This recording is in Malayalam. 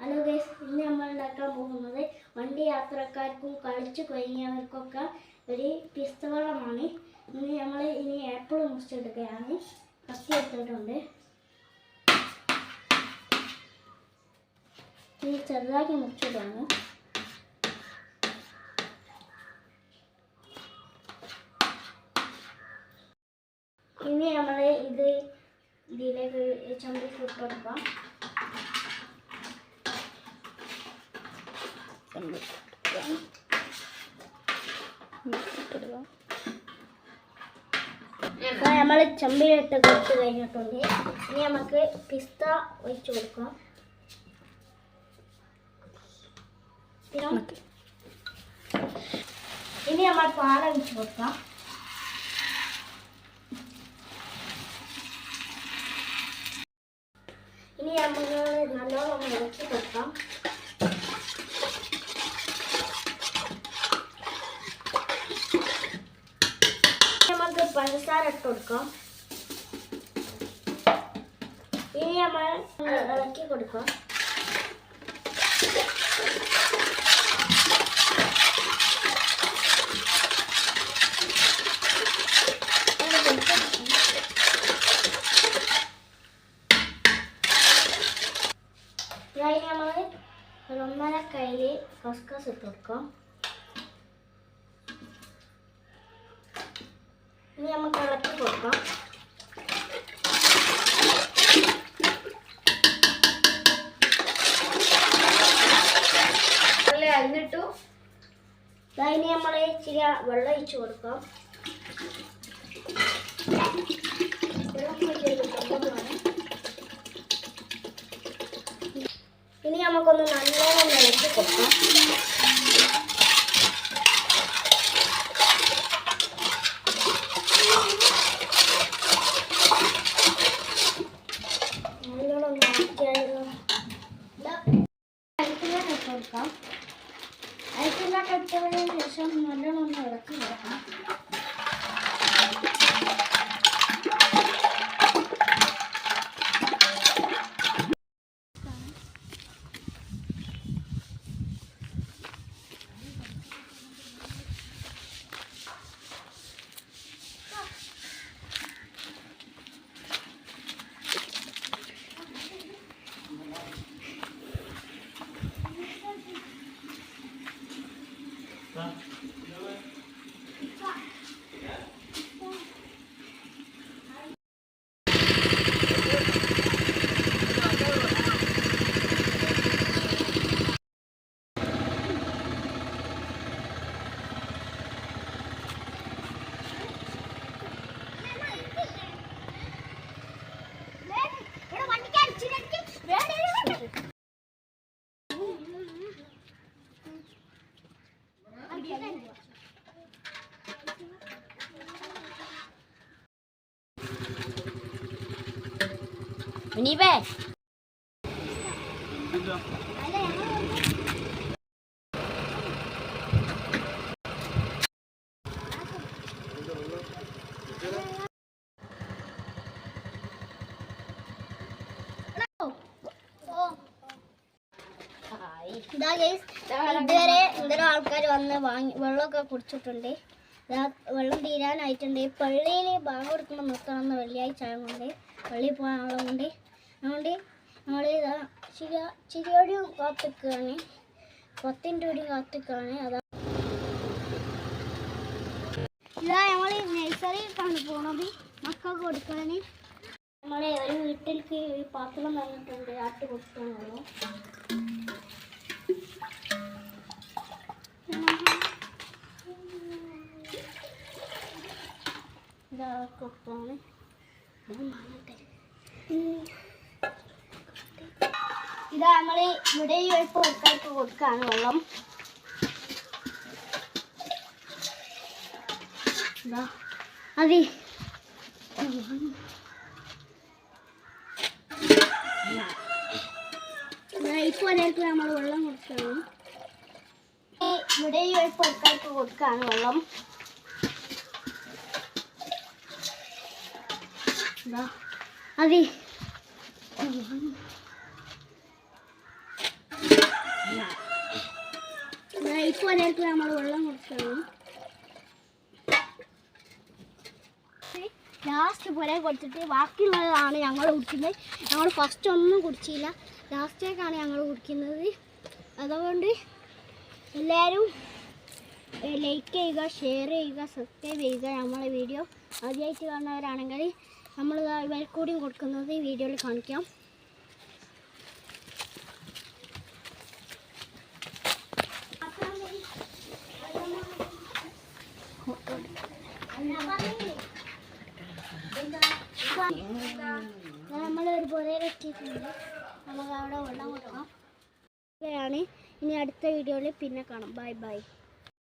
ഹലോ ഗൈസ്, ഇന്ന് നമ്മൾ ഉണ്ടാക്കാൻ പോകുന്നത് വണ്ടി യാത്രക്കാർക്കും കളിച്ചു കഴിഞ്ഞവർക്കൊക്കെ ഒരു പിസ്ത വെള്ളമാണ്. ഇനി ആപ്പിൾ മുറിച്ചെടുക്കുകയാണ്. കത്തി എടുത്തിട്ടുണ്ട്. ഇനി ചെറുതാക്കി മുറിച്ചിടാണ്. ഇനി നമ്മൾ ഇതിലേക്ക് ചമ്പിക്ക് ഇട്ടുകൊടുക്കാം. നമ്മൾ ചമ്പിലിട്ട് കൊടുത്ത് കഴിഞ്ഞിട്ടുണ്ട്. ഇനി നമുക്ക് പിസ്ത ഒഴിച്ചു കൊടുക്കാം. ഇനി നമ്മൾ പാൽ ഒഴിച്ചു കൊടുക്കാം. ഇനി നമുക്ക് നല്ലോണം ഇളക്കി കൊടുക്കാം. നമുക്ക് പഞ്ചസാര ഇട്ട് കൊടുക്കാം. ഇനി നമ്മൾ ഇളക്കി കൊടുക്കാം. ഇനി നമ്മൾ ഒരു 1.5 കയ്യിൽ കസ്കസ് ഇട്ട് കൊടുക്കാം. ഇനി നമുക്ക് ഇളക്കി കൊടുക്കാം. എന്നിട്ടു ഇനി നമ്മൾ ഇച്ചിരി വെള്ളം ഒഴിച്ചു കൊടുക്കാം. ഇനി നമുക്കൊന്ന് നല്ലോണം ഇളക്കി കൊടുക്കാം. ഐസിലൊക്കെ ഇട്ടതിന് ശേഷം നല്ലോണം ഒന്ന് ഇളക്കി കൊടുക്കാം. Unibe. ഇതുവരെ എന്തൊരു ആൾക്കാർ വന്ന് വെള്ളമൊക്കെ കുടിച്ചിട്ടുണ്ട്. വെള്ളം തീരാനായിട്ടുണ്ട്. പള്ളിയിൽ ബാങ്ക് കൊടുക്കുമ്പോൾ നിർത്തണമെന്ന് വെള്ളിയാഴ്ച ആയതുകൊണ്ട് പള്ളിയിൽ പോകാനുള്ളത് കൊണ്ട് അതുകൊണ്ട് നമ്മൾ ചിരിയോടെയും കാത്തിക്കുകയാണ്. 10 കൂടി കാത്തിക്കുകയാണ്. അതാ നമ്മൾ നഴ്സറിയിലാണ് പോണത് മക്കൾക്ക് കൊടുക്കാൻ. നമ്മളെ ഒരു വീട്ടിലേക്ക് ഒരു പാത്രം തന്നിട്ടുണ്ട്. ആട്ട് കൊടുക്കാനുള്ളൂ. കൊടുക്കാണ്. ഇതാ നമ്മൾ ഇവിടെ ഇപ്പോൾ ആൾക്കാർക്ക് കൊടുക്കാണ് വെള്ളം. അതെ ഇപ്പോൾ ഒരാൾക്ക് നമ്മൾ വെള്ളം കൊടുക്കാണ്. ഇവിടെ ഇപ്പോൾ ആൾക്കാർക്ക് കൊടുക്കാണ് വെള്ളം. അതെ പോലെയൊക്കെ നമ്മൾ വെള്ളം കൊടുക്കണം. ലാസ്റ്റ് പോലെ കൊടുത്തിട്ട് ബാക്കിയുള്ളതാണ് ഞങ്ങൾ കുടിക്കുന്നത്. ഞങ്ങൾ ഫസ്റ്റ് ഒന്നും കുടിച്ചില്ല, ലാസ്റ്റേക്കാണ് ഞങ്ങൾ കുടിക്കുന്നത്. അതുകൊണ്ട് എല്ലാവരും ലൈക്ക് ചെയ്യുക, ഷെയർ ചെയ്യുക, സബ്സ്ക്രൈബ് ചെയ്യുക. നമ്മളെ വീഡിയോ ആദ്യമായിട്ട് കാണുന്നവരാണെങ്കിൽ നമ്മൾ ഇവർക്കൂടിയും കൊടുക്കുന്നത് വീഡിയോയിൽ കാണിക്കാം. നമ്മളൊരു പുരയിലെത്തിയിട്ടുണ്ട്, നമുക്ക് അവിടെ വെള്ളം കൊടുക്കാം. ഇനി അടുത്ത വീഡിയോയിൽ പിന്നെ കാണാം. Bye bye.